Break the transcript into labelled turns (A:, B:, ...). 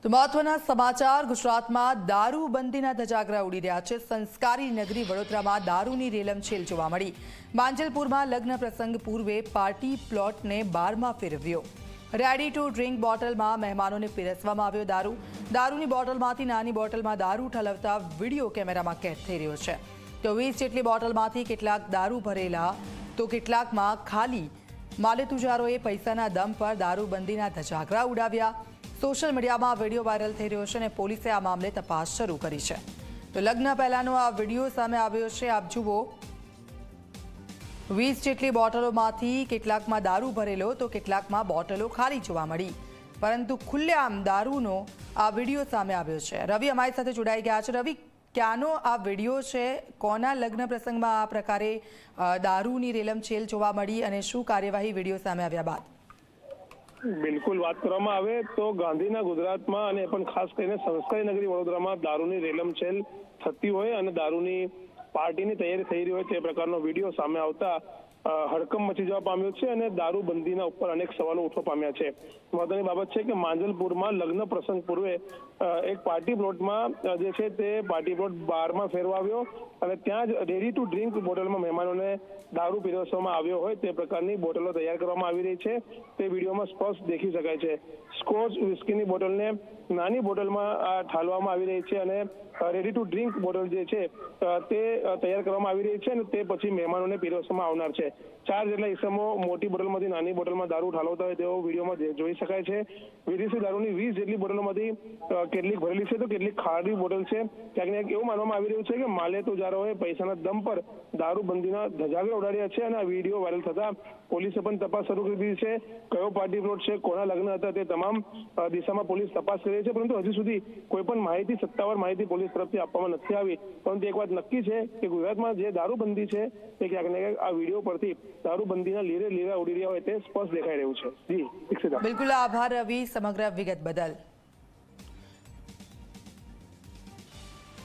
A: તો મહત્વના સમાચાર ગુજરાતમાં દારૂબંધીના ધજાગરા ઉડી રહ્યા છે। સંસ્કારી નગરી વડોદરામાં દારૂની રેલમછેલ જોવા મળી। માંજલપુરમાં લગ્ન પ્રસંગ પૂર્વે પાર્ટી પ્લોટને બારમાં ફેરવ્યો। રેડી ટુ ડ્રિંક બોટલમાં મહેમાનોને પીરસવામાં આવ્યો દારૂ। દારૂની બોટલમાંથી નાની બોટલમાં દારૂ ઠલવતા વિડીયો કેમેરામાં કેદ થઈ રહ્યો છે। તો 20 જેટલી બોટલમાંથી કેટલાક દારૂ ભરેલા તો કેટલાકમાં ખાલી। માલેતુજારોએ પૈસાના દમ પર દારૂબંધીના ધજાગરા ઉડાવ્યા। સોશિયલ મીડિયામાં વિડીયો વાયરલ થઈ રહ્યો છે અને પોલીસે આ મામલે તપાસ શરૂ કરી છે। તો લગ્ન પહેલાનો આ વિડીયો સામે આવ્યો છે। આપ જુઓ, 20 જેટલી બોટલોમાંથી કેટલાકમાં દારૂ ભરેલો તો કેટલાકમાં બોટલો ખાલી જોવા મળી, પરંતુ ખુલ્લેઆમ દારૂનો આ વિડીયો સામે આવ્યો છે। રવિ અમારી સાથે જોડાઈ ગયા છે। રવિ, ક્યાંનો આ વિડીયો છે? કોના લગ્ન પ્રસંગમાં આ પ્રકારે દારૂની રેલમછેલ જોવા મળી અને શું કાર્યવાહી વિડીયો સામે આવ્યા બાદ?
B: બિલકુલ, વાત કરવામાં આવે તો ગાંધીના ગુજરાતમાં અને પણ ખાસ કરીને સંસ્કારી નગરી વડોદરામાં દારૂની રેલમછેલ થતી હોય અને દારૂની પાર્ટીની તૈયારી થઈ રહી હોય તે પ્રકારનો વિડીયો સામે આવતા હડકંપ મચી જવા પામ્યો છે અને દારૂબંધીના ઉપર અનેક સવાલો ઉઠવા પામ્યા છે। મહત્વની બાબત છે કે માંજલપુરમાં લગ્ન પ્રસંગ પૂર્વે એક પાર્ટી પ્લોટમાં જે છે તે પાર્ટી પ્લોટ બારમાં ફેરવાવ્યો અને ત્યાં જ રેડી ટુ ડ્રિંક બોટલમાં મહેમાનોને દારૂ પીરસવામાં આવ્યો હોય તે પ્રકારની બોટલો તૈયાર કરવામાં આવી રહી છે। તે વિડીયોમાં સ્પષ્ટ દેખી શકાય છે। સ્કોચ વિસ્કીની બોટલને નાની બોટલમાં ઠાલવામાં આવી રહી છે અને રેડી ટુ ડ્રિંક બોટલ જે છે તે તૈયાર કરવામાં આવી રહી છે અને તે પછી મહેમાનોને પીરસવામાં આવનાર છે। 4 જેટલા ઇસમો મોટી બોટલમાંથી નાની બોટલમાં દારૂ ઠાલવતા હોય તેવો વિડીયોમાં જોઈ શકાય છે। વિદેશી દારૂની 20 જેટલી બોટલોમાંથી કેટલીક ભરેલી છે તો કેટલીક ખાલી બોટલ છે। ક્યાંક ને એવું માનવામાં આવી રહ્યું છે કે માલેતુજારોએ પૈસાના દમ પર દારૂબંધીના ધજાગરા ઉડાડ્યા છે અને આ વિડીયો વાયરલ થતા પોલીસે પણ તપાસ શરૂ કરી દીધી છે। કયો પાર્ટી પ્લોટ છે, કોના લગ્ન હતા તે તમામ દિશામાં પોલીસ તપાસ કરી રહી છે, પરંતુ હજુ સુધી કોઈ પણ માહિતી, સત્તાવાર માહિતી પોલીસ તરફથી આપવામાં નથી આવી। પરંતુ એક વાત નક્કી છે કે ગુજરાતમાં જે દારૂબંધી છે તે ક્યાંક ને ક્યાંક આ વિડીયો પરથી દારૂબંધીના લીરે ઉડી રહ્યા હોય તે સ્પષ્ટ દેખાઈ રહ્યું છે। જી,
A: બિલકુલ આભાર રવિ સમગ્ર વિગત બદલ।